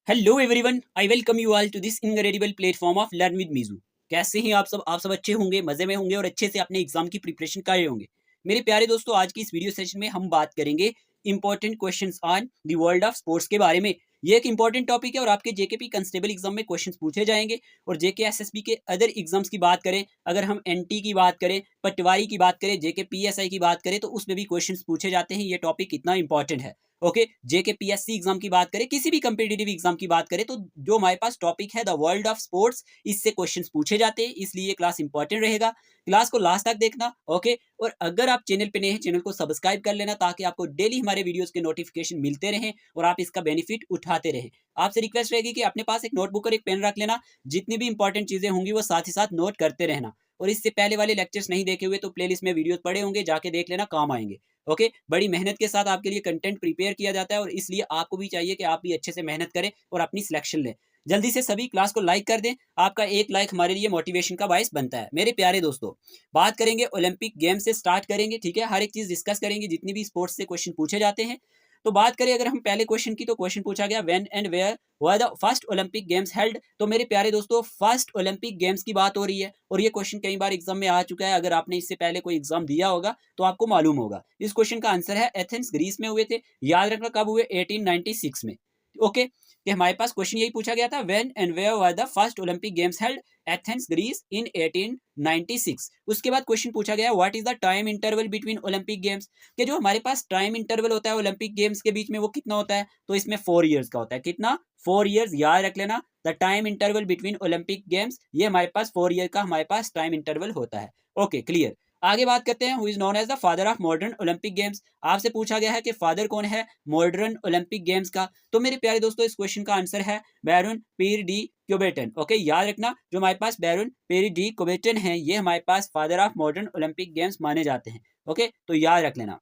Hello everyone, I welcome you all to this incredible platform of learn with Meeju. कैसे हैं आप सब अच्छे होंगे, मजे में होंगे और अच्छे से अपने एग्जाम की प्रिपरेशन कर रहे होंगे। मेरे प्यारे दोस्तों, आज की इस वीडियो सेशन में हम बात करेंगे important questions on the world of sports के बारे में। ये एक इंपॉर्टेंट टॉपिक है और आपके जेकेपी कंस्टेबल एग्जाम में क्वेश्चंस पूछे जाएंगे। और जेके एसएसबी के अदर एग्जाम्स की बात करें, अगर हम एनटी की बात करें, पटवारी की बात करें, जेके पीएसआई की बात करें, तो उसमें भी क्वेश्चंस पूछे जाते हैं। ये टॉपिक कितना इंपॉर्टेंट है। ओके, जेके पीएससी एग्जाम की बात करें, किसी भी कंपिटिटिव एग्जाम की बात करें, तो जो हमारे पास टॉपिक है द वर्ल्ड ऑफ स्पोर्ट्स, इससे क्वेश्चंस पूछे जाते हैं, इसलिए ये क्लास इंपॉर्टेंट रहेगा। क्लास को लास्ट तक देखना। ओके, और अगर आप चैनल पे नए हैं, चैनल को सब्सक्राइब कर लेना ताकि आपको डेली हमारे वीडियोस के नोटिफिकेशन मिलते रहें और आप इसका बेनिफिट उठाते रहें। आपसे रिक्वेस्ट रहेगी कि अपने पास एक नोटबुक और एक पेन रख लेना। जितनी भी इंपॉर्टेंट चीजें होंगी वो साथ ही साथ नोट करते रहना। और इससे पहले वाले लेक्चर्स नहीं देखे हुए तो प्लेलिस्ट में वीडियोस पड़े होंगे, जाके देख लेना, काम आएंगे। ओके, बड़ी मेहनत के साथ आपके लिए कंटेंट प्रिपेयर किया जाता है और इसलिए आपको भी चाहिए कि आप भी अच्छे से मेहनत करें और अपनी सिलेक्शन लें। जल्दी से सभी क्लास को लाइक कर दें। आपका एक लाइक हमारे लिए मोटिवेशन का बायस बनता है। मेरे प्यारे दोस्तों, बात करेंगे ओलंपिक गेम से स्टार्ट करेंगे, ठीक है। हर एक चीज डिस्कस करेंगे, जितनी भी स्पोर्ट्स से क्वेश्चन पूछे जाते हैं। तो बात करें अगर हम पहले क्वेश्चन की, तो क्वेश्चन पूछा गया when and where were the first Olympic games held. तो मेरे प्यारे दोस्तों, फर्स्ट ओलंपिक गेम्स की बात हो रही है और ये क्वेश्चन कई बार एग्जाम में आ चुका है। अगर आपने इससे पहले कोई एग्जाम दिया होगा तो आपको मालूम होगा। इस क्वेश्चन का आंसर है एथेंस, ग्रीस में हुए थे। याद रखना कब हुए, 1896 में। ओके, कि हमारे पास क्वेश्चन यही पूछा गया था, when and where were the first Olympic games held Athens, Greece in 1896। उसके बाद क्वेश्चन पूछा गया what is the time interval between Olympic games. कि जो हमारे पास टाइम इंटरवल होता है ओलंपिक गेम्स के बीच में, वो कितना होता है। तो इसमें 4 ईयर्स का होता है। कितना, 4 ईयर्स। याद रख लेना, the time interval between Olympic games, ये हमारे पास 4 ईयर का हमारे पास टाइम इंटरवल होता है। Okay, clear. आगे बात करते हैं, who is known as the father of modern Olympic games. आपसे पूछा गया है कि फादर कौन है मॉडर्न ओलंपिक गेम्स का। तो मेरे प्यारे दोस्तों, इस क्वेश्चन का आंसर है बैरून पीर डी क्यूबेटन। ओके, याद रखना, जो हमारे पास बैरून पीर डी क्यूबेटन है, ये हमारे पास father of modern Olympic games माने जाते हैं। ओके, तो याद रख लेना।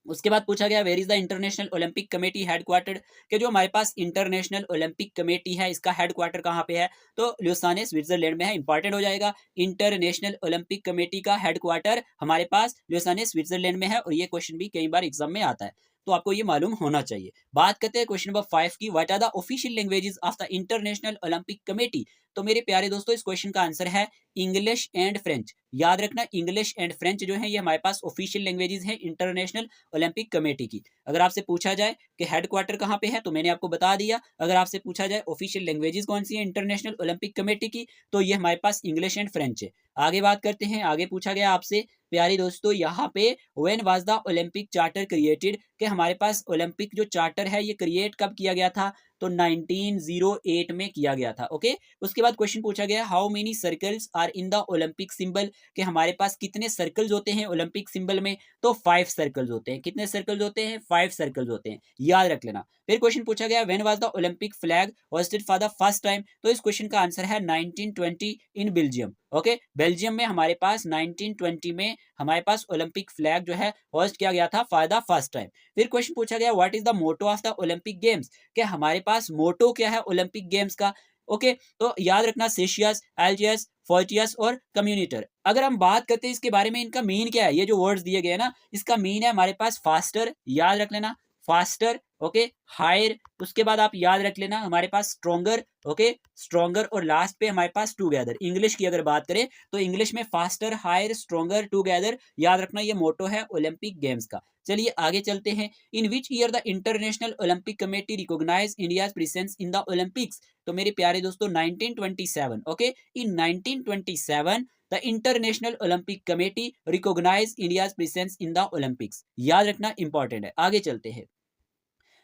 उसके बाद पूछा गया where is the International Olympic Committee headquartered. कि जो हमारे पास इंटरनेशनल ओलंपिक कमेटी है, इसका हेडक्वार्टर कहाँ पे है। तो ल्यूसाने, स्विट्जरलैंड में है। इंपॉर्टेंट हो जाएगा। इंटरनेशनल ओलंपिक कमेटी का हेडक्वार्टर हमारे पास ल्यूसाने, स्विट्जरलैंड में है। और ये क्वेश्चन भी कई बार एग्जाम में आता है, तो आपको ये मालूम होना चाहिए। बात करते हैं क्वेश्चन नंबर 5 की, what are the official languages of the International Olympic Committee. तो मेरे प्यारे दोस्तों, इस क्वेश्चन का आंसर है इंग्लिश एंड फ्रेंच। याद रखना, इंग्लिश एंड फ्रेंच जो है ये हमारे पास ऑफिशियल लैंग्वेजेस हैं इंटरनेशनल ओलंपिक कमेटी की। अगर आपसे पूछा जाए कि हेडक्वार्टर कहाँ पे है, तो मैंने आपको बता दिया। अगर आपसे पूछा जाए ऑफिशियल लैंग्वेजेस कौन सी है इंटरनेशनल ओलंपिक कमेटी की, तो ये हमारे पास इंग्लिश एंड फ्रेंच है। आगे बात करते हैं, आगे पूछा गया आपसे प्यारे दोस्तों यहाँ पे, when was the Olympic charter created. कि हमारे पास ओलंपिक जो चार्टर है ये क्रिएट कब किया गया था। तो 1908 में किया गया था। ओके, उसके बाद क्वेश्चन पूछा गया how many circles are in the Olympic symbol. कि हमारे पास कितने सर्कल्स होते हैं ओलंपिक सिंबल में। तो 5 सर्कल्स होते हैं। कितने सर्कल्स होते हैं, 5 सर्कल्स होते हैं। याद रख लेना। फिर क्वेश्चन पूछा गया when was the Olympic flag hosted for the first time. तो इस क्वेश्चन का आंसर है 1920 इन बेल्जियम। ओके, बेल्जियम में हमारे पास 1920 में हमारे पास ओलंपिक फ्लैग जो है होस्ट किया गया था फॉर द फर्स्ट टाइम। फिर क्वेश्चन पूछा गया what is the motto of the Olympic games. क्या हमारे पास मोटो क्या है ओलंपिक गेम्स का। ओके, तो याद रखना सेशियस, एल्जियस, फोर्टियस और कम्युनिटर। अगर हम बात करते हैं इसके बारे में, इनका मीन क्या है, ये जो वर्ड्स दिए गए ना, इसका मीन है हमारे पास फास्टर। याद रख लेना, फास्टर। Okay, higher. उसके बाद आप याद रख लेना हमारे पास स्ट्रोंगर। Okay, stronger. और लास्ट पे हमारे पास टुगेदर। इंग्लिश की अगर बात करें तो इंग्लिश में फास्टर, हायर, स्ट्रोंगर, टुगेदर। याद रखना, ये मोटो है ओलंपिक गेम्स का। चलिए आगे चलते हैं। In which year the International Olympic Committee recognise India's presence in the Olympics. तो मेरे प्यारे दोस्तों 1927। Okay, in 1927 the International Olympic Committee recognise India's presence in the Olympics. याद रखना, इंपॉर्टेंट है। आगे चलते हैं।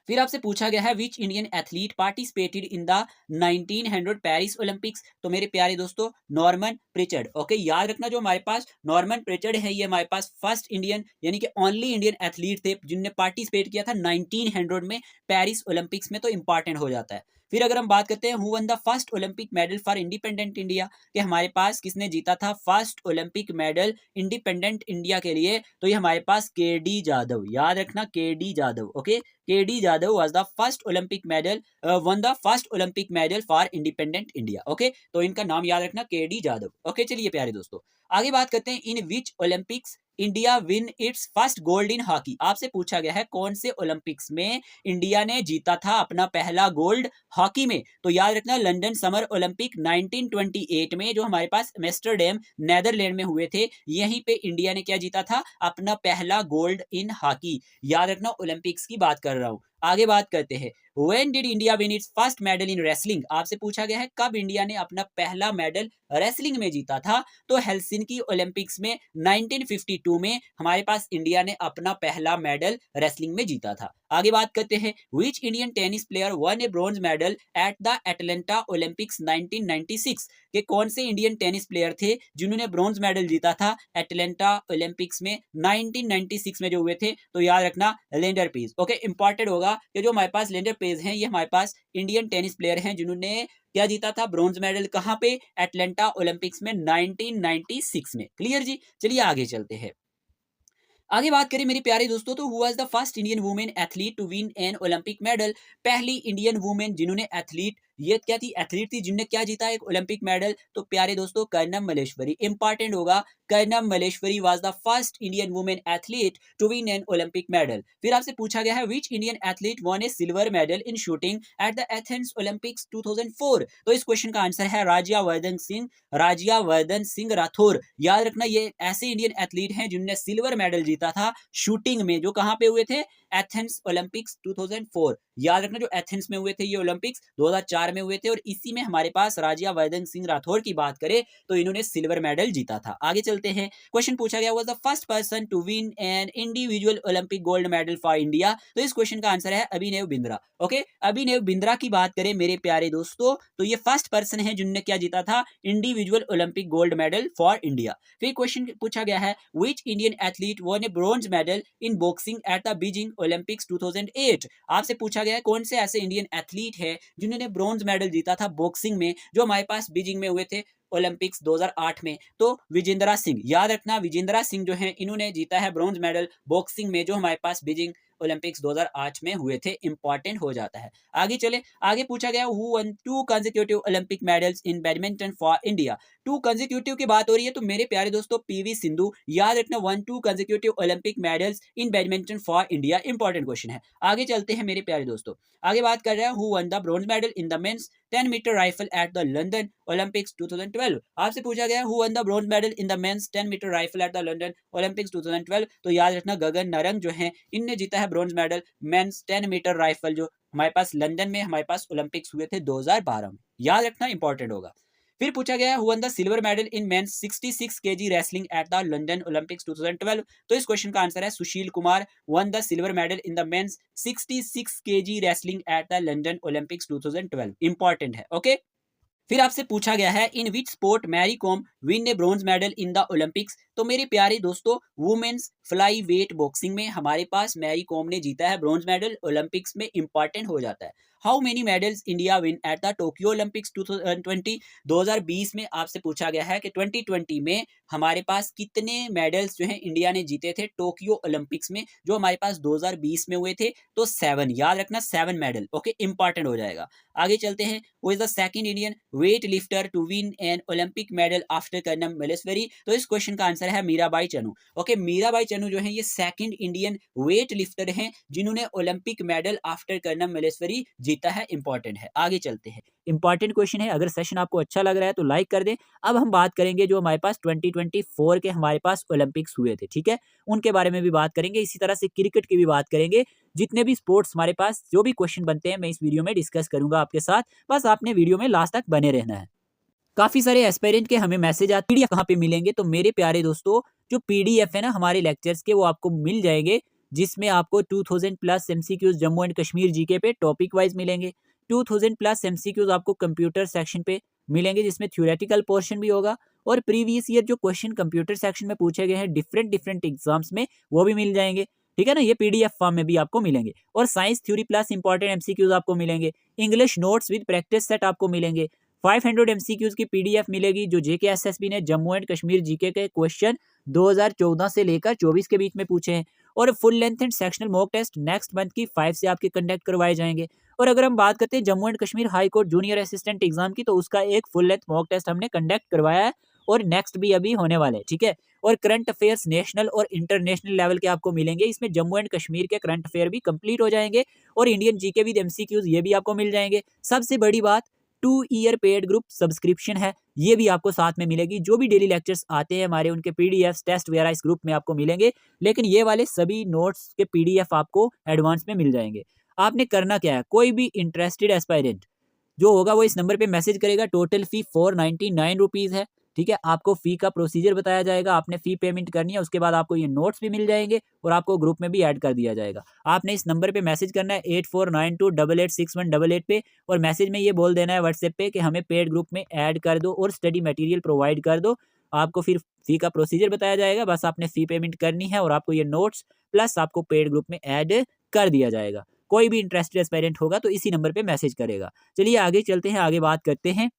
फिर आपसे पूछा गया है which Indian athlete participated in the 1900 Paris Olympics. तो मेरे प्यारे दोस्तों नॉर्मन प्रिचर्ड। ओके, याद रखना, जो हमारे पास नॉर्मन प्रिचर्ड है ये हमारे पास फर्स्ट इंडियन यानी कि ओनली इंडियन एथलीट थे जिनने पार्टिसिपेट किया था 1900 में पेरिस ओलंपिक्स में। तो इंपॉर्टेंट हो जाता है। फिर अगर हम बात करते हैं who won the first Olympic medal for independent India. कि हमारे पास किसने जीता था first Olympic medal independent India के लिए। तो ये हमारे पास के डी जादव। याद रखना, K D Jadhav. Okay, K D Jadhav was the first Olympic medal, won the first Olympic medal for independent India. Okay, तो इनका नाम याद रखना, के डी जादव। ओके, चलिए प्यारे दोस्तों आगे बात करते हैं। In which Olympics India win its first gold in hockey? आपसे पूछा गया है कौन से ओलंपिक्स में इंडिया ने जीता था अपना पहला गोल्ड हॉकी में? तो याद रखना लंदन समर ओलंपिक 1928 में जो हमारे पास एम्स्टर्डम नेदरलैंड में हुए थे, यहीं पे इंडिया ने क्या जीता था? अपना पहला गोल्ड इन हॉकी। याद रखना ओलंपिक्स की बात कर रहा हूं। आगे बात करते हैं, When did India win its first medal in wrestling? आपसे पूछा गया है कब इंडिया ने अपना पहला मेडल रेसलिंग में जीता था? तो हेलसिंकी ओलंपिक्स में 1952 में हमारे पास इंडिया ने अपना पहला मेडल रेसलिंग में जीता था। आगे बात करते हैं, Which Indian tennis player won a bronze medal at the Atlanta Olympics 1996? कि कौन से इंडियन टेनिस प्लेयर थे जिन्होंने ब्रॉन्ज मेडल जीता था एटलांटा ओलंपिक्स में 1996 में जो हुए थे? तो याद रखना लेंडर पेस। ओके, इंपॉर्टेंट होगा कि जो हमारे पास लेंडर पेस हैं, ये हमारे पास इंडियन टेनिस प्लेयर हैं जिन्होंने क्या जीता था? Bronze medal. कहां पे? एटलांटा ओलंपिक्स में 1996 में। क्लियर जी? चलिए आगे चलते हैं। आगे बात करें मेरे प्यारे दोस्तों, तो who was the first Indian women athlete to win an Olympic medal? पहली इंडियन वुमेन जिन्होंने एथलीट, ये क्या थी? एथलीट थी जिन्होंने क्या जीता? एक ओलंपिक मेडल। तो प्यारे दोस्तों कर्णम मल्लेश्वरी। इंपॉर्टेंट होगा, Karnam Malleswari was the first Indian women athlete to win an Olympic medal. फिर आपसे पूछा गया है which Indian athlete won a silver medal in shooting at the Athens Olympics 2004? तो इस क्वेश्चन का आंसर है राज्यवर्धन सिंह, राज्यवर्धन सिंह राठौर। याद रखना ये ऐसे इंडियन एथलीट हैं जिन्होंने सिल्वर मेडल जीता था शूटिंग में, जो कहां पे हुए थे? Athens Olympics 2004। याद रखना जो एथेंस में हुए थे ये ओलंपिक्स 2004 में हुए थे, और इसी में हमारे पास राज्यवर्धन सिंह राठौर की बात करें तो इन्होंने सिल्वर मेडल जीता था। आगे चलते हैं, क्वेश्चन पूछा गया was the first person to win an individual Olympic gold medal for India? तो इस क्वेश्चन का आंसर है अभिनव बिंद्रा। ओके, अभिनव बिंद्रा की बात करें मेरे प्यारे दोस्तों, तो ये फर्स्ट पर्सन है जिन्होंने क्या जीता था? Individual Olympic gold medal for India. फिर क्वेश्चन पूछा गया है which Indian athlete won a bronze medal in boxing at the Beijing Olympics 2008? आपसे पूछा गया है कौन से ऐसे इंडियन एथलीट है जिन्होंने ब्रॉन्ज मेडल जीता था बॉक्सिंग में, जो हमारे पास बीजिंग में हुए थे ओलंपिक्स 2008 में? तो विजेंद्रा सिंह। याद रखना विजेंद्रा सिंह जो है इन्होंने जीता है ब्रॉन्ज मेडल बॉक्सिंग में, जो हमारे पास बीजिंग ओलंपिक्स 2008 में हुए थे। इंपॉर्टेंट हो जाता है। आगे चले, आगे पूछा गया who one 2 consecutive Olympic medals in badminton for India? 2 consecutive की बात हो रही है तो मेरे प्यारे दोस्तों पीवी सिंधु। याद रखना 1-2 consecutive Olympic medals in badminton for India. Important question है। आगे चलते हैं मेरे प्यारे दोस्तों, आगे बात कर रहे हैं who won the bronze medal in the men's 10 metre rifle at the London Olympics 2012? आपसे पूछा गया who won the bronze medal in the men's 10 metre rifle at the London Olympics 2012? तो याद रखना गगन नारंग जो है इनने जीता है bronze medal men's 10 metre rifle, जो हमारे पास लंदन में हमारे पास ओलंपिक्स हुए थे 2012 में। याद रखना इंपॉर्टेंट होगा। फिर पूछा गया who won the silver medal in men's 66 KG wrestling at the London Olympics 2012? तो इस क्वेश्चन का आंसर है Sushil Kumar won the silver medal in the men's 66 KG wrestling at the London Olympics 2012। Important है। ओके, फिर आपसे पूछा गया है in which sport Mary Kom win a bronze medal in the Olympics? तो मेरे प्यारे दोस्तों वुमेन्स फ्लाई वेट बॉक्सिंग में हमारे पास मैरी कॉम ने जीता है ब्रॉन्ज मेडल ओलंपिक्स में। इंपॉर्टेंट हो जाता है। How many medals India win at the Tokyo Olympics 2020 में आपसे पूछा गया है कि 2020 में हमारे पास कितने मेडल्स जो है इंडिया ने जीते थे टोक्यो ओलंपिक्स में, जो हमारे पास 2020 में हुए थे? तो 7। याद रखना 7 मेडल। ओके, इंपॉर्टेंट हो जाएगा। आगे चलते हैं, who is the second Indian weight lifter to win an Olympic medal after Karnam Malleswari? तो इस क्वेश्चन का आंसर है मीराबाई चनू। ओके, मीराबाई चनू जो है ये सेकंड इंडियन वेट लिफ्टर हैं जिन्होंने Olympic medal after Karnam Malleswari जीता है। इंपॉर्टेंट है। आगे चलते हैं, इंपॉर्टेंट क्वेश्चन है। अगर सेशन आपको अच्छा लग रहा है तो लाइक कर दें। अब हम बात करेंगे जो हमारे पास 2024 के हमारे पास ओलंपिक्स हुए थे, ठीक है, उनके बारे में भी बात करेंगे। इसी तरह से क्रिकेट की भी बात करेंगे। जितने भी स्पोर्ट्स हमारे पास जो भी क्वेश्चन बनते हैं मैं इस वीडियो में डिस्कस करूंगा आपके साथ। बस आपने वीडियो में लास्ट तक बने रहना है। काफी सारे एस्पायरेंट के हमें मैसेज आते हैं कहाँ पे मिलेंगे? तो मेरे प्यारे दोस्तों जो पीडीएफ है ना हमारे लेक्चर्स के, वो आपको मिल जाएंगे, जिसमें आपको 2000 plus MCQs Jammu and Kashmir GK पे टॉपिक वाइज मिलेंगे। 2000 प्लस एमसीक्यूज आपको कंप्यूटर सेक्शन पे मिलेंगे, जिसमें थ्योरेटिकल पोर्शन भी होगा, और प्रीवियस ईयर जो क्वेश्चन कंप्यूटर सेक्शन में पूछे गए हैं डिफरेंट एग्जाम्स में, वो भी मिल जाएंगे। ठीक है ना, ये पीडीएफ फॉर्म में भी आपको मिलेंगे। और science theory plus important MCQs आपको मिलेंगे। English notes with practice set आपको मिलेंगे। 500 एमसीक्यूज की पीडीएफ मिलेगी, जो जेके एसएसबी ने जम्मू एंड कश्मीर जीके के क्वेश्चन 2014 से लेकर 24 के बीच में पूछे हैं। और full length and sectional mock test next month की 5 से आपके कंडक्ट करवाए जाएंगे। और अगर हम बात करते हैं Jammu and Kashmir high court junior assistant exam की, तो उसका एक फुल लेंथ मॉक टेस्ट हमने कंडक्ट करवाया है और नेक्स्ट भी अभी होने वाला है। ठीक है, और करंट अफेयर्स नेशनल और इंटरनेशनल लेवल के आपको मिलेंगे। इसमें जम्मू एंड कश्मीर के करंट अफेयर भी कंप्लीट हो जाएंगे और इंडियन जीके विद एमसीक्यूज ये भी आपको मिल जाएंगे। सबसे बड़ी बात 2 ईयर पेड ग्रुप सब्सक्रिप्शन है, ये भी आपको साथ में मिलेगी। जो भी डेली लेक्चर्स आते हैं हमारे, उनके पीडीएफ टेस्ट वगैरह इस ग्रुप में आपको मिलेंगे, लेकिन ये वाले सभी नोट्स के पीडीएफ आपको एडवांस में मिल जाएंगे। आपने करना क्या है, कोई भी इंटरेस्टेड एस्पायरेंट जो होगा वो इस नंबर पे मैसेज करेगा। टोटल फी 499 रुपीज़ है, ठीक है। आपको फ़ी का प्रोसीजर बताया जाएगा, आपने फ़ी पेमेंट करनी है, उसके बाद आपको ये नोट्स भी मिल जाएंगे और आपको ग्रुप में भी ऐड कर दिया जाएगा। आपने इस नंबर पे मैसेज करना है 8492886188 पे, और मैसेज में ये बोल देना है व्हाट्सएप पे कि हमें पेड ग्रुप में ऐड कर दो और स्टडी मटेरियल प्रोवाइड कर दो। आपको फिर फ़ी का प्रोसीजर बताया जाएगा, बस आपने फ़ी पेमेंट करनी है और आपको ये नोट्स प्लस आपको पेड ग्रुप में ऐड कर दिया जाएगा। कोई भी इंटरेस्टेड एस्पायरेंट होगा तो इसी नंबर पे मैसेज करेगा। चलिए आगे चलते हैं, आगे बात करते हैं।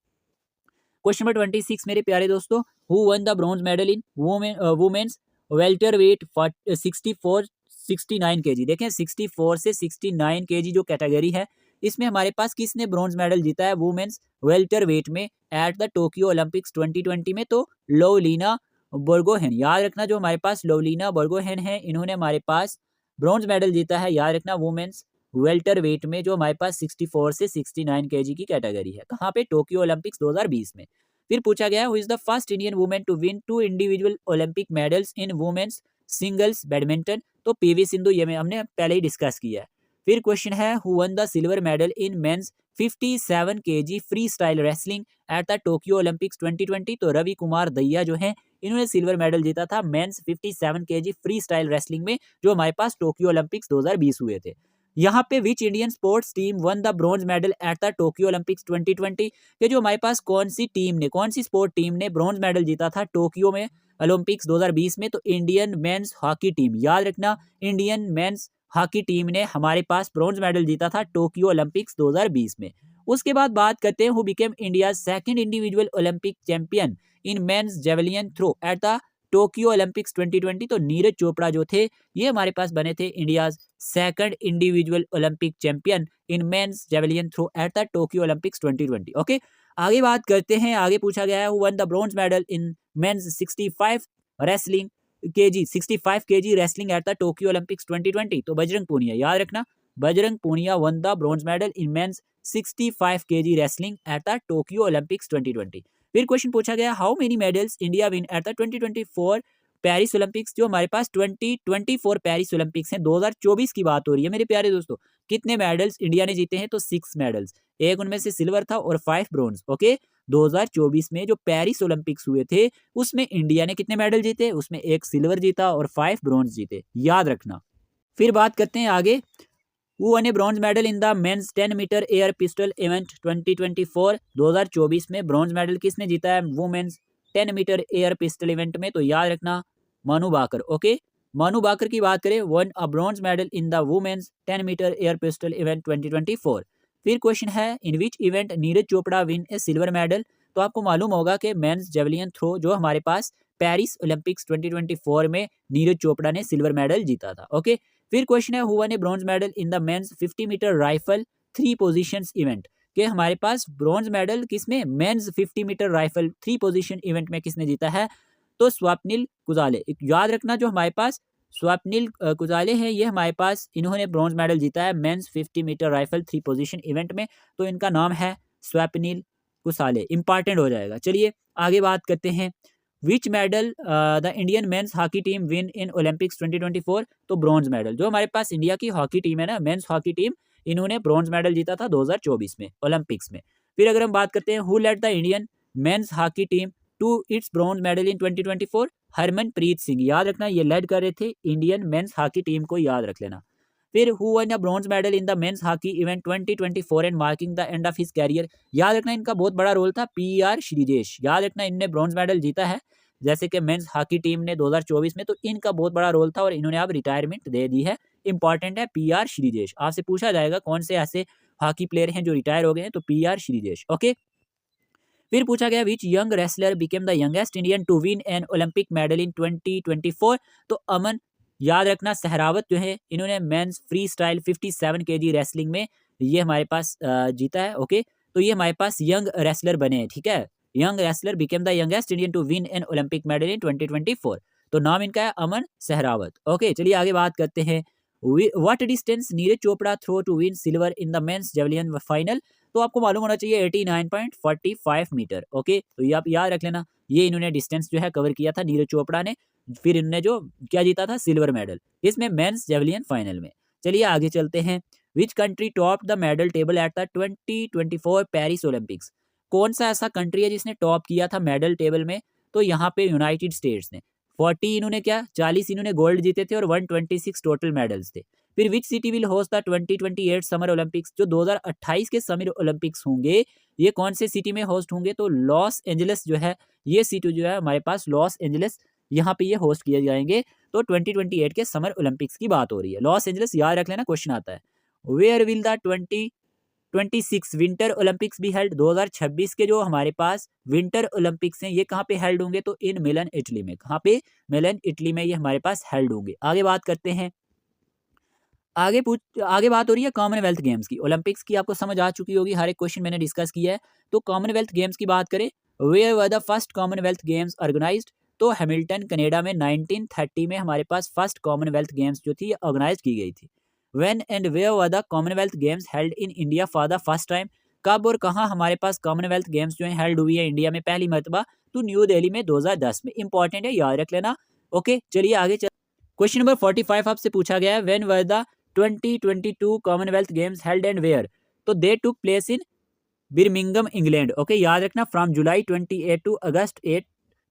क्वेश्चन नंबर 26 मेरे प्यारे दोस्तों, who won the bronze medal in women's welter weight 64-69 kg। देखें 64 से 69 kg जो कैटेगरी है, इसमें हमारे पास किसने ब्रॉन्ज मेडल जीता है वुमेन्स वेल्टर वेट में एट द टोक्यो ओलंपिक्स 2020 में? तो लोवलीना बोर्गोहेन। याद रखना, जो हमारे पास लोवलीना बोर्गोहेन है, इन्होंने हमारे पास ब्रॉन्ज मेडल जीता है। याद रखना, वुमेन्स वेल्टर वेट में, जो हमारे पास 64 से 69 kg की कैटेगरी है। कहाँ पे? टोक्यो ओलंपिक्स 2020 में। फिर पूछा गया who is the first Indian women to win 2 individual Olympic medals in women's singles badminton? तो पीवी सिंधु, ये हमने पहले ही डिस्कस किया है। फिर क्वेश्चन है who won the silver medal in men's 57 kg free style wrestling at the Tokyo Olympics 2020? तो रवि कुमार दहिया जो है, इन्होंने सिल्वर मेडल जीता था men's 57 kg free style wrestling में, जो हमारे पास टोक्यो ओलंपिक्स 2020 हुए थे। यहाँ पे which Indian sports team one the bronze medal at the Tokyo Olympics 2020? कि जो हमारे पास कौन सी टीम ने, कौन सी स्पोर्ट टीम ने ब्रॉन्ज मेडल जीता था टोक्यो में ओलंपिक्स 2020 में? तो इंडियन मेंस हॉकी टीम। याद रखना, इंडियन मेंस हॉकी टीम ने हमारे पास ब्रॉन्ज मेडल जीता था टोक्यो ओलंपिक्स 2020 में। उसके बाद बात करते हैं who became India second individual Olympic champion in men's javelin throw at the Tokyo Olympics 2020? तो नीरज चोपड़ा जो थे, ये हमारे पास बने थे India second individual Olympic champion in men's javelin throw at the Tokyo Olympics 2020। Okay, आगे बात करते हैं। आगे पूछा गया है who won the bronze medal in men's 65 wrestling kg 65 kg wrestling at the Tokyo Olympics 2020? तो बजरंग पूनिया। याद रखना, Bajrang Punia won the bronze medal in men's 65 kg wrestling at the Tokyo Olympics 2020। फिर क्वेश्चन पूछा गया how many medals India win at the 2024 Paris Olympics? जो हमारे पास 2024 Paris Olympics हैं, 2024 की बात हो रही है मेरे प्यारे दोस्तों। कितने मेडल्स इंडिया ने जीते हैं? तो 6 मेडल्स, एक उनमें से सिल्वर था और 5 ब्रॉन्ज। ओके, 2024 में जो पेरिस ओलंपिक्स हुए थे, उसमें इंडिया ने कितने मेडल जीते? उसमें 1 सिल्वर जीता और 5 ब्रॉन्ज जीते, याद रखना। फिर बात करते हैं आगे, who won a bronze medal in the men's 10 metre air pistol event 2024? 2024 में ब्रॉन्ज मेडल किसने जीता है women's 10 metre air pistol event में? तो याद रखना, मनु बाकर। ओके, मनु बाकर की बात करें, won a bronze medal in the women's 10 metre air pistol event 2024। फिर क्वेश्चन है in which event Neeraj Chopra win a silver medal? तो आपको मालूम होगा कि मेंस जेवलिन थ्रो, जो हमारे पास पेरिस ओलंपिक्स 2024 में नीरज चोपड़ा ने सिल्वर मेडल जीता था। ओके, फिर क्वेश्चन है who won a bronze medal in the men's 50 metre rifle 3 positions event? कि हमारे पास ब्रॉन्ज मेडल किसमें? Men's 50 metre rifle 3 position event में किसने जीता है? तो स्वप्निल कुजाले। याद रखना, जो हमारे पास स्वप्निल कुजाले हैं, ये हमारे पास, इन्होंने ब्रॉन्ज मेडल जीता है men's 50 metre rifle 3 position event में। तो इनका नाम है स्वप्निल कुसाले, इंपॉर्टेंट हो जाएगा। चलिए आगे बात करते हैं, विच medal the Indian men's hockey team win in Olympics 2024? तो ब्रॉन्ज मेडल। जो हमारे पास इंडिया की हॉकी टीम है ना, मेंस हॉकी टीम, इन्होंने ब्रॉन्ज मेडल जीता था 2024 में ओलंपिक्स में। फिर अगर हम बात करते हैं who led the Indian men's hockey team to its bronze medal in 2024? Harmanpreet Singh. याद रखना, ये लेड कर रहे थे इंडियन मेंस हॉकी टीम को, याद रख लेना। फिर who won a bronze medal in the men's hockey event 2024 and marking the end of his career? याद रखना, इनका बहुत बड़ा रोल था पीआर श्रीजेश। याद रखना, इनने ब्रॉन्ज मेडल जीता है जैसे कि मेंस हॉकी टीम ने 2024 में, तो इनका बहुत बड़ा रोल था और इन्होंने अब रिटायरमेंट दे दी है। इंपॉर्टेंट है पीआर श्रीजेश। आपसे पूछा जाएगा कौन से ऐसे हॉकी प्लेयर हैं जो रिटायर हो गए हैं, तो पीआर श्रीजेश। ओके, फिर पूछा गया which young wrestler became the youngest Indian to win an Olympic medal in 2024? तो अमन। याद रखना, सहरावत जो है, इन्होंने men's freestyle 57 kg wrestling में ये हमारे पास जीता है। ओके, तो ये हमारे पास यंग रेसलर बने हैं, ठीक है। Young wrestler became the youngest Indian to win an Olympic medal in 2024। तो नाम इनका है अमन सहरावत। ओके, चलिए आगे बात करते हैं। What distance Neeraj Chopra throw to win silver in the men's javelin final? तो आपको मालूम होना चाहिए 89.45 मीटर। ओके, तो ये आप याद रख लेना, ये इन्होंने डिस्टेंस जो है कवर किया था नीरज चोपड़ा ने। फिर इन्होंने जो क्या जीता था, सिल्वर मेडल, इसमें मेंस जेवलिन फाइनल में। चलिए आगे चलते हैं। Which country top the medal table eight the 2024 Paris Olympics? कौन सा ऐसा कंट्री है जिसने टॉप किया था मेडल टेबल में? तो यहाँ पे यूनाइटेड स्टेट्स ने 40 इन्होंने क्या 40 इन्होंने गोल्ड जीते थे और 126 टोटल मेडल्स थे। फिर which city will host the 2028 summer Olympics? जो 2028 के समर ओलंपिक्स होंगे, ये कौन से सिटी में होस्ट होंगे? तो लॉस एंजलिस जो है, ये सिटी जो है हमारे पास लॉस एंजलिस, यहाँ पे ये होस्ट किए जाएंगे। तो 2028 के समर ओलंपिक्स की बात हो रही है। लॉस एंजलिस याद रख लेना, क्वेश्चन आता है। Where will the 2026 winter olympics be held? 2026 के जो हमारे पास विंटर ओलंपिक्स हैं, ये कहाँ पे हेल्ड होंगे? तो इन मिलन इटली में। कहाँ पे? मिलन इटली में ये हमारे पास हेल्ड होंगे। आगे बात करते हैं। आगे बात हो रही है कॉमनवेल्थ गेम्स की। ओलंपिक्स की आपको समझ आ चुकी होगी, हर एक क्वेश्चन मैंने डिस्कस किया है। तो कॉमनवेल्थ गेम्स की बात करें, where were the first commonwealth games organized? तो हैमिल्टन कनाडा में 1930 में हमारे पास फर्स्ट कॉमनवेल्थ गेम्स जो थी ऑर्गेनाइज की गई थी। When and where were the commonwealth games held in India for the first time? कब और कहाँ हमारे पास कॉमनवेल्थ गेम्स जो है हेल्ड हुई है इंडिया में पहली मरतबा? तो न्यू दिल्ली में 2010 में। इंपॉर्टेंट है, याद रख लेना। ओके, चलिए आगे चल। क्वेश्चन नंबर 45 आपसे पूछा गया है, when were the 2022 Commonwealth games held and where? तो they took place in Birmingham England. Okay, याद रखना, फ्रॉम जुलाई 28 टू अगस्त 8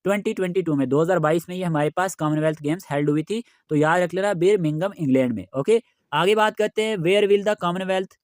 2022 में, 2022 में ये हमारे पास कॉमनवेल्थ गेम्स हेल्ड हुई थी। तो याद रख लेना, बिर्मिंगम इंग्लैंड में। ओके, आगे बात करते हैं। Where will the commonwealth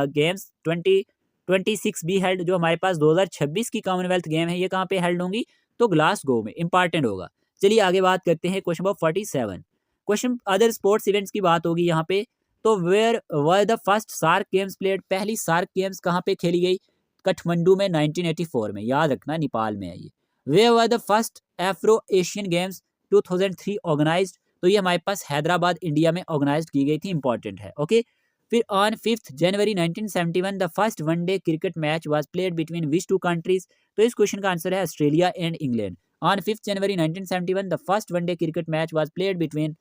games 2026 be held? जो हमारे पास 2026 की कॉमनवेल्थ गेम है, ये कहाँ पे हेल्ड होंगी? तो ग्लासगो में। इंपॉर्टेंट होगा। चलिए आगे बात करते हैं। Question number 47, question other sports events की बात होगी यहाँ पे। तो where were the first SAARC games played? पहली सार्क गेम्स कहाँ पे खेली गई? काठमांडू में 1984 में। याद रखना, नेपाल में है ये। Where were the first afro asian games 2003 organized? तो ये हमारे पास हैदराबाद इंडिया में ऑर्गेनाइज की गई थी। इंपॉर्टेंट है। ओके, फिर on 5 January 1971 the first one day cricket match was played between which two countries? तो इस क्वेश्चन का आंसर है Australia and England. On 5 January 1971 the first one day cricket match was played between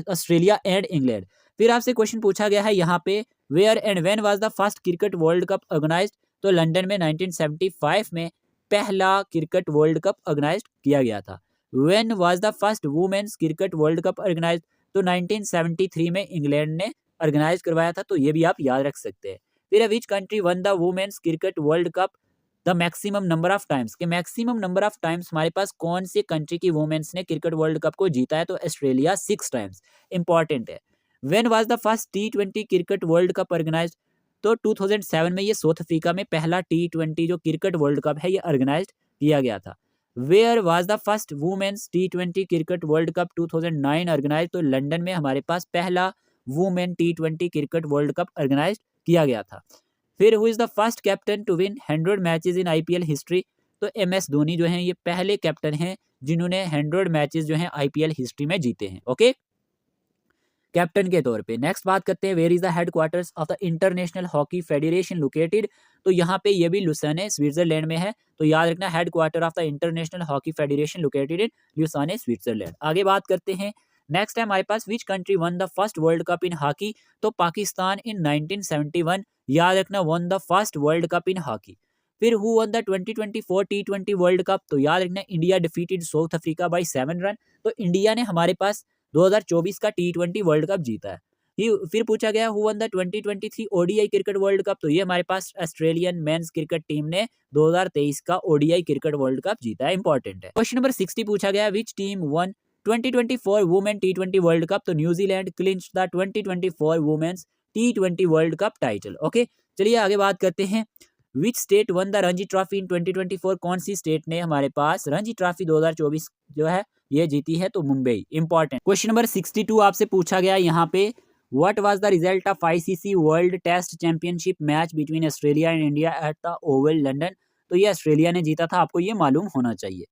Australia and England. फिर आपसे question पूछा गया है यहाँ पे, where and when was the first cricket world cup organized? तो लंदन में 1975 में पहला क्रिकेट वर्ल्ड कप ऑर्गेनाइज किया गया था। When was the first women's cricket world cup organize? तो 1973 में इंग्लैंड ने ऑर्गेनाइज करवाया था। तो ये भी आप याद रख सकते हैं। फिर which country won the women's cricket world cup the maximum number of times? के मैक्सिमम नंबर ऑफ टाइम्स हमारे पास कौन सी कंट्री की वुमेन्स ने क्रिकेट वर्ल्ड कप को जीता है? तो ऑस्ट्रेलिया 6 टाइम्स। इंपॉर्टेंट है। When was the first T20 cricket world cup organized? तो 2007 में ये साउथ अफ्रीका में पहला T20 जो क्रिकेट वर्ल्ड कप है ये ऑर्गेनाइज किया गया था। Where was the first women's T20 cricket world cup 2009 organize? तो लंदन में हमारे पास पहला women T20 cricket world cup organize किया गया था। फिर who is the first captain to win 100 matches in IPL history? तो MS धोनी जो हैं ये पहले कैप्टन हैं जिन्होंने 100 मैचेस जो हैं IPL हिस्ट्री में जीते हैं। ओके, कैप्टन के तौर पे। नेक्स्ट बात करते हैं, where is the headquarters of the international hockey federation located? तो यहाँ पे ये भी लुसाने स्विट्जरलैंड में है। तो याद रखना, headquarter of the international hockey federation located in Lausanne Switzerland. आगे बात करते हैं। नेक्स्ट टाइम हमारे पास which country won the first World Cup in hockey? तो पाकिस्तान इन 1971। याद रखना, won the first World Cup in hockey. फिर who won the 2024 T20 World Cup? तो याद रखना, India defeated South Africa by 7 run. तो इंडिया ने हमारे पास 2024 का T20 वर्ल्ड कप जीता है। फिर पूछा गया who won the 2023 ODI cricket world Cup? तो ये हमारे पास ऑस्ट्रेलियन मेंस क्रिकेट टीम ने 2023 का ODI क्रिकेट वर्ल्ड कप जीता है। इंपॉर्टेंट है। क्वेश्चन नंबर 60 पूछा गया, which team won 2024 women T20 World Cup? तो New Zealand clinch the 2024 women's T20 World Cup title. Okay, चलिए आगे बात करते हैं। Which state won the Ranji Trophy in 2024? कौन सी स्टेट ने हमारे पास रणजी ट्रॉफी 2024 जो है ये जीती है? तो मुंबई। इंपॉर्टेंट। क्वेश्चन नंबर 62 आपसे पूछा गया यहाँ पे, what was the result of ICC world test championship match between Australia and India at the oval London? तो ये ऑस्ट्रेलिया ने जीता था, आपको ये मालूम होना चाहिए।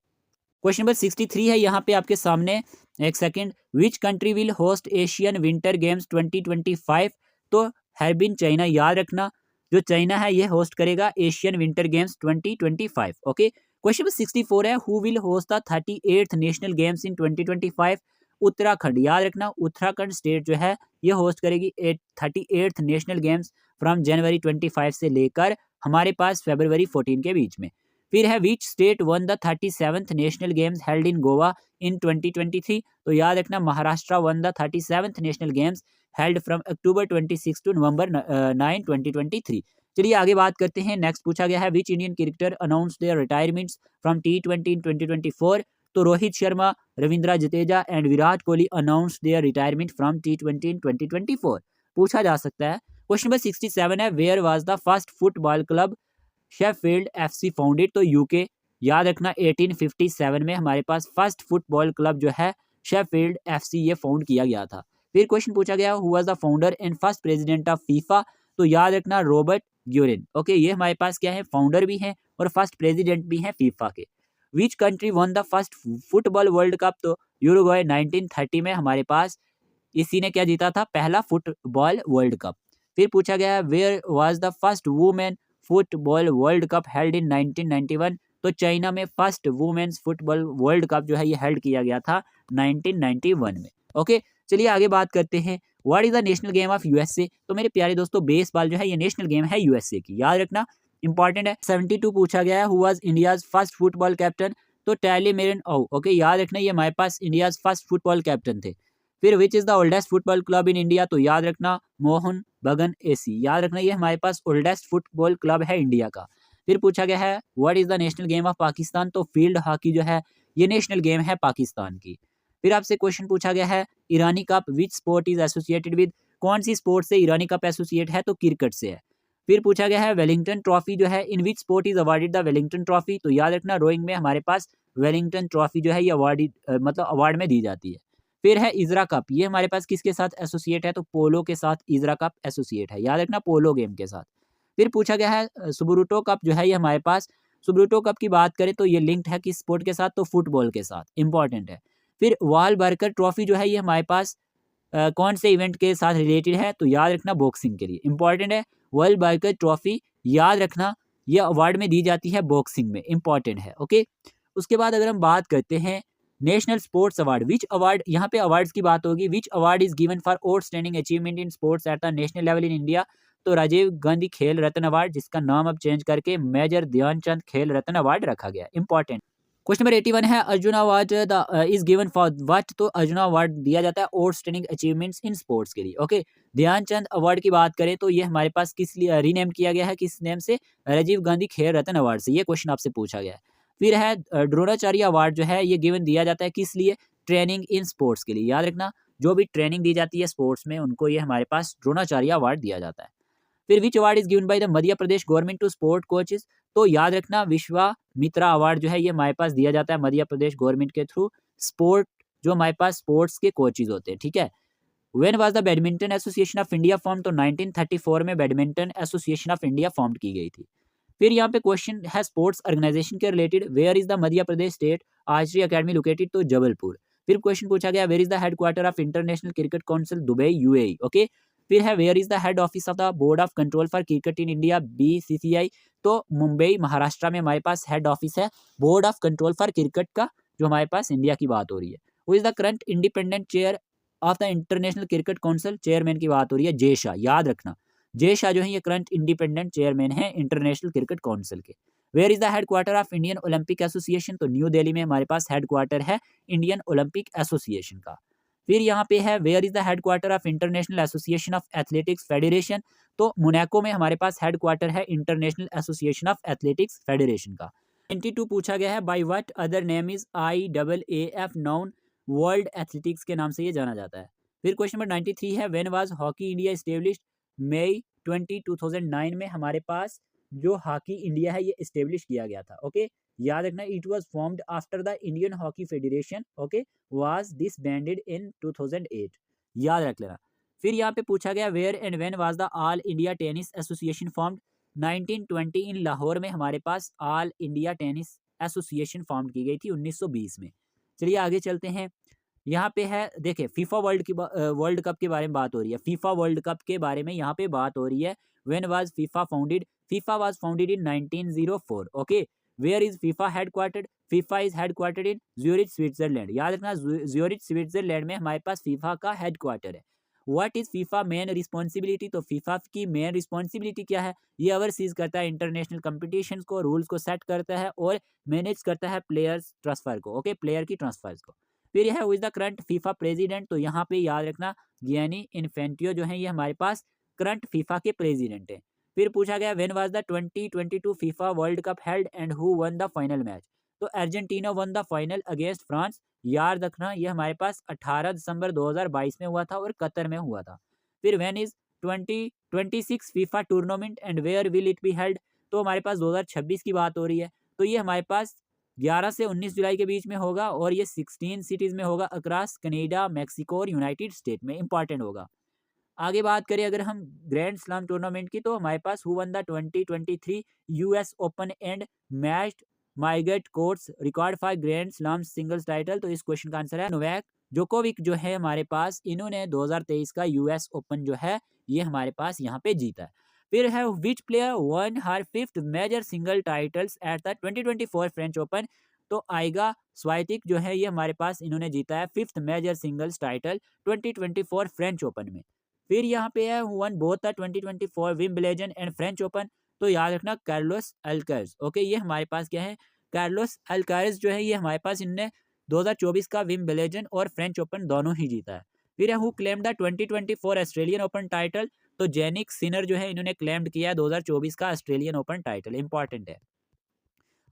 क्वेश्चन नंबर 63 है यहाँ पे आपके सामने, एक second. Which country will host Asian Winter Games 2025? तो हैरबिन चाइना। याद रखना, जो चाइना है ये होस्ट करेगा Asian Winter Games 2025। Okay, question number 64 है, who will host the 38th National Games in 2025? Uttarakhand. याद रखना उत्तराखंड स्टेट जो है ये होस्ट करेगी 38th National games from January 25 से लेकर हमारे पास फरवरी 14 के बीच में। फिर है, which state won the 37th National Games held in Goa in 2023? तो याद रखना Maharashtra won the 37th National Games held from October 26 to November 9 2023। चलिए आगे बात करते हैं। नेक्स्ट पूछा गया है, which Indian cricketer announce their retirements from T20 in 2024? तो Rohit Sharma, Ravindra Jadeja and Virat Kohli announce their retirement from T20 in 2024 पूछा जा सकता है। क्वेश्चन नंबर 67 है, where was the first football club Sheffield FC founded? तो यूके। याद रखना 1857 में हमारे पास फर्स्ट फुटबॉल क्लब जो है शेफील्ड FC ये फाउंड किया गया था। फिर क्वेश्चन पूछा गया, who was the founder and first president of FIFA? तो याद रखना रॉबर्ट ग्यूरिन। ओके, ये हमारे पास क्या है, फाउंडर भी हैं और फर्स्ट प्रेसिडेंट भी हैं फीफा के। विच country won the first football world Cup? तो यूरुग्वे 1930 में हमारे पास इसी ने क्या जीता था, पहला फुटबॉल वर्ल्ड कप। फिर पूछा गया है, where was the first women football world cup held in 1991? तो चाइना में first women's football world cup जो है ये हेल्ड किया गया था 1991 में। ओके, चलिए आगे बात करते हैं। What is the national game of USA? तो मेरे प्यारे दोस्तों बेसबॉल जो है ये नेशनल गेम है USA की, याद रखना इंपॉर्टेंट है। 72 पूछा गया है, who was India's first football captain? तो टैली मेरन ओ। ओके, याद रखना ये हमारे पास इंडियाज फर्स्ट फुटबॉल कैप्टन थे। फिर which is the oldest football club in India? तो याद रखना मोहन बगान AC। याद रखना ये हमारे पास ओल्डेस्ट फुटबॉल क्लब है इंडिया का। फिर पूछा गया है, what is the national game of Pakistan? तो फील्ड हॉकी जो है ये नेशनल गेम है पाकिस्तान की। फिर आपसे क्वेश्चन पूछा गया है, Irani Cup which sport is associated with? कौन सी स्पोर्ट से ईरानी कप एसोसिएट है? तो क्रिकेट से है। फिर पूछा गया है, वेलिंगटन ट्रॉफी जो है in which sport is awarded the Wellington Trophy? तो याद रखना रोइंग में हमारे पास वेलिंगटन ट्रॉफी जो है ये मतलब अवार्ड में दी जाती है। फिर है इजरा कप, ये हमारे पास किसके साथ एसोसिएट है? तो पोलो के साथ इजरा कप एसोसिएट है, याद रखना पोलो गेम के साथ। फिर पूछा गया है, सुब्रुटो कप जो है ये हमारे पास, सुब्रुटो कप की बात करें तो ये लिंक्ड है किस स्पोर्ट के साथ? तो फुटबॉल के साथ, इंपॉर्टेंट है। फिर वाल बर्कर ट्रॉफी जो है ये हमारे पास कौन से इवेंट के साथ रिलेटेड है? तो याद रखना बॉक्सिंग के लिए, इंपॉर्टेंट है। वर्ल्ड बाइकर ट्रॉफी याद रखना ये अवार्ड में दी जाती है बॉक्सिंग में, इंपॉर्टेंट है। ओके, उसके बाद अगर हम बात करते हैं national sports award, which award, यहाँ पे अवार्ड्स की बात होगी, विच award is given for outstanding achievement in sports at the national level in India? तो राजीव गांधी खेल रत्न अवार्ड, जिसका नाम अब चेंज करके मेजर ध्यानचंद खेल रत्न अवार्ड रखा गया, इंपॉर्टेंट। क्वेश्चन नंबर 81 है, Arjun award is given for what? तो अर्जुन अवार्ड दिया जाता है आउटस्टैंडिंग अचीवमेंट्स इन स्पोर्ट्स के लिए। ओके, ध्यानचंद अवार्ड की बात करें तो ये हमारे पास किस लिए रीनेम किया गया है, किस नेम से? राजीव गांधी खेल रत्न अवार्ड से, ये क्वेश्चन आपसे पूछा गया है। फिर है द्रोणाचार्य अवार्ड जो है ये गिवन दिया जाता है किस लिए? ट्रेनिंग इन स्पोर्ट्स के लिए, याद रखना जो भी ट्रेनिंग दी जाती है स्पोर्ट्स में उनको ये हमारे पास द्रोणाचार्य अवार्ड दिया जाता है। फिर which award is given by the Madhya Pradesh government to sport coaches? तो याद रखना विश्वामित्रा अवार्ड जो है ये हमारे पास दिया जाता है मध्य प्रदेश गवर्नमेंट के थ्रू स्पोर्ट, जो हमारे पास स्पोर्ट्स के कोचेज होते हैं, ठीक है। When was the badminton association of India form? तो 1934 में badminton association of India form की गई थी। फिर यहाँ पे क्वेश्चन है स्पोर्ट्स ऑर्गेनाइजेशन के related, where is the Madhya Pradesh state archery academy located? तो जबलपुर। फिर क्वेश्चन पूछा गया, where is the headquarter of international cricket council? Dubai, UAE। Okay, फिर है, where is the head office of the board of control for cricket in India? BCCI। तो मुंबई महाराष्ट्र में हमारे पास head office है board of control for cricket का, जो हमारे पास India की बात हो रही है। वो is the current independent chair of the international cricket council? Chairman की बात हो रही है जे शाह, याद रखना जे शाह जो है ये करंट इंडिपेंडेंट चेयरमैन है इंटरनेशनल क्रिकेट काउंसिल के। Where is the headquarter of Indian olympic association? तो न्यू दिल्ली में हमारे पास हेडक्वार्टर है इंडियन ओलंपिक एसोसिएशन का। फिर यहाँ पे है, where is the headquarter of international association of athletics federation? तो मोनाको में हमारे पास हेडक्वार्टर है international association of athletics federation का। 92 पूछा गया है, by what other name is IAAF known? World athletics के नाम से ये जाना जाता है। फिर क्वेश्चन नंबर 93 है, when was Hockey India established? मई 20, 2009 में हमारे पास जो हॉकी इंडिया है ये एस्टेब्लिश किया गया था। ओके, याद रखना it was formed after the Indian Hockey Federation, okay, was disbanded in 2008, याद रख लेना। फिर यहाँ पे पूछा गया, where and when was the All India Tennis Association formed? 1920 in Lahore में हमारे पास All India Tennis Association form की गई थी 1920 में। चलिए आगे चलते हैं। यहाँ पे है, देखिए फीफा वर्ल्ड कप के बारे में बात हो रही है, फीफा वर्ल्ड कप के बारे में यहाँ पे बात हो रही है। When was FIFA founded? FIFA was founded in 1904। Okay, where is FIFA headquartered? FIFA is headquartered in Zurich Switzerland. याद रखना ज्यूरिच स्विट्जरलैंड में हमारे पास फीफा का हेडक्वार्टर है। What is FIFA main responsibility? तो फीफा की मेन रिस्पॉन्सिबिलिटी क्या है? ये ओवरसीज करता है इंटरनेशनल कंपटीशंस को, रूल्स को सेट करता है और मैनेज करता है प्लेयर्स ट्रांसफर को, ओके, प्लेयर की ट्रांसफर्स को। फिर है who is the current FIFA president? तो यहाँ पे याद रखना गियानी इन्फेंटियो जो है ये हमारे पास करंट फीफा के प्रेसिडेंट है। फिर पूछा गया when was the 2022 FIFA World cup held and who won the final match? तो Argentina won the final against France. याद रखना ये हमारे पास 18 दिसंबर 2022 में हुआ था और कतर में हुआ था। फिर when is 2026 FIFA tournament and where will it be held? तो हमारे पास 2026 की बात हो रही है। तो ये हमारे पास 11 से 19 जुलाई के बीच में होगा और ये 16 सिटीज में होगा अक्रॉस कनाडा, मैक्सिको और यूनाइटेड स्टेट में, इंपॉर्टेंट होगा। आगे बात करें अगर हम ग्रैंड स्लैम टूर्नामेंट की, तो हमारे पास who won the 2023 US Open and match Margaret Court's record for Grand Slam singles title? तो इस क्वेश्चन का आंसर है नोवाक जोकोविक जो है हमारे पास, इन्होंने 2023 का यूएस ओपन जो है ये हमारे पास यहाँ पे जीता है। फिर है which player won her fifth major single titles at the 2024 French open? तो आइगा स्वाइतिक जो है ये हमारे पास इन्होंने जीता है fifth major singles title 2024 French Open में। फिर यहाँ पे है won both the 2024 Wimbledon and French open? तो याद रखना कार्लोस अल्काराज, ओके, ये हमारे पास क्या है, कार्लोस अल्काराज जो है ये हमारे पास इनने 2024 का विंबलेडन और फ्रेंच ओपन दोनों ही जीता है। फिर है who claim the 2024 Australian open title? तो जेनिक सिनर जो है इन्होंने क्लेम्ड किया है 2024 का ऑस्ट्रेलियन ओपन टाइटल, इंपॉर्टेंट है।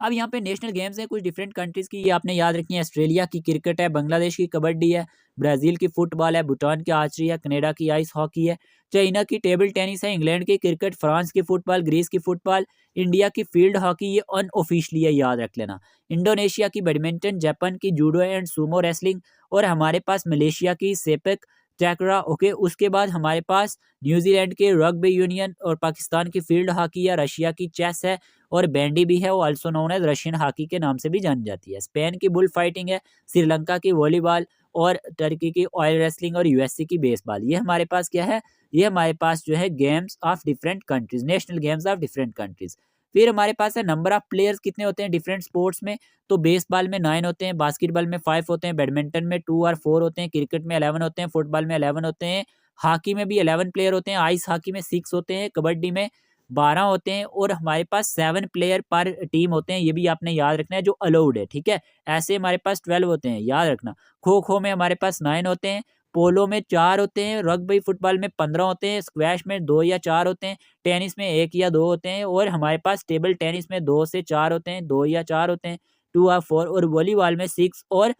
अब यहाँ पे नेशनल गेम्स हैं कुछ डिफरेंट कंट्रीज की, ये आपने याद रखनी है। ऑस्ट्रेलिया की क्रिकेट है, बांग्लादेश की कबड्डी है, ब्राजील की फुटबॉल है, भूटान की आर्चरी है, कनाडा की आइस हॉकी है, चाइना की टेबल टेनिस है, इंग्लैंड की क्रिकेट, फ्रांस की फुटबॉल, ग्रीस की फुटबॉल, इंडिया की फील्ड हॉकी, ये अनऑफिशियली है, याद रख लेना। इंडोनेशिया की बैडमिंटन, जापान की जूडो एंड सुमो रेसलिंग, और हमारे पास मलेशिया की सेपक टैकरा, ओके। उसके बाद हमारे पास न्यूजीलैंड के रग्बी यूनियन और पाकिस्तान की फील्ड हॉकी है, रशिया की चेस है और बैंडी भी है, वो also known as Russian hockey के नाम से भी जानी जाती है। स्पेन की बुल फाइटिंग है, श्रीलंका की वॉलीबॉल और टर्की की ऑयल रेसलिंग और यूएसए की बेसबॉल। ये हमारे पास क्या है, ये हमारे पास जो है games of different countries, national games of different countries. फिर हमारे पास है नंबर ऑफ प्लेयर्स कितने होते हैं डिफरेंट स्पोर्ट्स में? तो बेसबॉल में 9 होते हैं, बास्केटबॉल में 5 होते हैं, बैडमिंटन में 2 और 4 होते हैं, क्रिकेट में 11 होते हैं, फुटबॉल में 11 होते हैं, हॉकी में भी 11 प्लेयर होते हैं, आइस हॉकी में 6 होते हैं, कबड्डी में 12 होते हैं और हमारे पास 7 प्लेयर पर टीम होते हैं, ये भी आपने याद रखना है जो अलाउड है, ठीक है। ऐसे हमारे पास 12 होते हैं, याद रखना। खो खो में हमारे पास 9 होते हैं, पोलो में 4 होते हैं, रग्बी फुटबॉल में 15 होते हैं, स्क्वैश में 2 या 4 होते हैं, टेनिस में 1 या 2 होते हैं और हमारे पास टेबल टेनिस में 2 से 4 होते हैं, 2 या 4 होते हैं, 2 और 4, और वॉलीबॉल में 6 और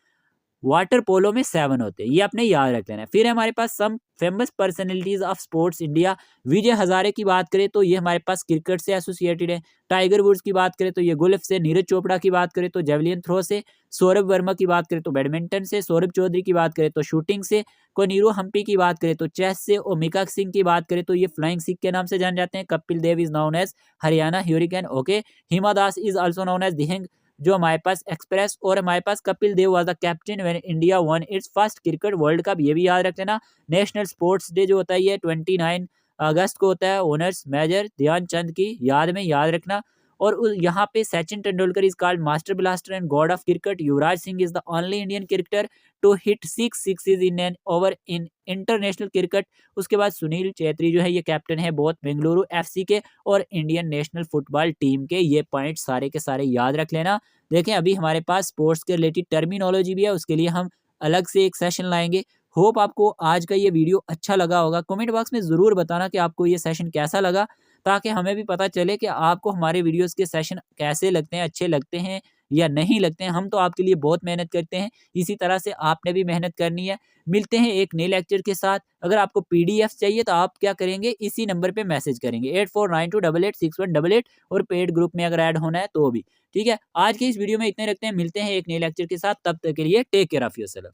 वाटर पोलो में 7 होते हैं, ये आपने याद रख लेना है। फिर हमारे पास some famous personalities of sports India. Vijay Hazare की बात करें तो ये हमारे पास क्रिकेट से एसोसिएटेड है, टाइगर वुड्स की बात करें तो ये गोल्फ से, नीरज चोपड़ा की बात करें तो जेवलिन थ्रो से, सौरभ वर्मा की बात करें तो बैडमिंटन से, सौरभ चौधरी की बात करें तो शूटिंग से, कोनीरू हम्पी की बात करें तो चेस से, और मिका सिंह की बात करें तो ये फ्लाइंग सिख के नाम से जाने जाते हैं। Kapil Dev is known as Haryana hurricane, okay. Hima Das is also known as Dhing जो हमारे पास एक्सप्रेस, और हमारे पास Kapil Dev was the captain when India won its first cricket world Cup, ये भी याद रख लेना। नेशनल स्पोर्ट्स डे जो होता है ये 29 अगस्त को होता है, ओनर्स मेजर ध्यानचंद की याद में, याद रखना। और यहाँ पे Sachin Tendulkar is called master blaster and god of cricket. Yuvraj Singh is the only Indian cricketer to hit 6 sixes in an over in international cricket. उसके बाद सुनील चेत्री जो है ये कैप्टन है बहुत बेंगलुरु एफसी के और इंडियन नेशनल फुटबॉल टीम के। ये पॉइंट सारे के सारे याद रख लेना। देखें अभी हमारे पास स्पोर्ट्स के रिलेटेड टर्मिनोलॉजी भी है, उसके लिए हम अलग से एक सेशन लाएंगे। होप आपको आज का ये वीडियो अच्छा लगा होगा। कमेंट बॉक्स में ज़रूर बताना कि आपको ये सेशन कैसा लगा, ताकि हमें भी पता चले कि आपको हमारे वीडियोस के सेशन कैसे लगते हैं, अच्छे लगते हैं या नहीं लगते हैं। हम तो आपके लिए बहुत मेहनत करते हैं, इसी तरह से आपने भी मेहनत करनी है। मिलते हैं एक नए लेक्चर के साथ। अगर आपको पीडीएफ चाहिए तो आप क्या करेंगे, इसी नंबर पे मैसेज करेंगे 8492886188, और पेड ग्रुप में अगर ऐड होना है तो भी ठीक है। आज के इस वीडियो में इतने रखते हैं, मिलते हैं एक नए लेक्चर के साथ, तब तक के लिए टेक केयर ऑफ योरसेल्फ।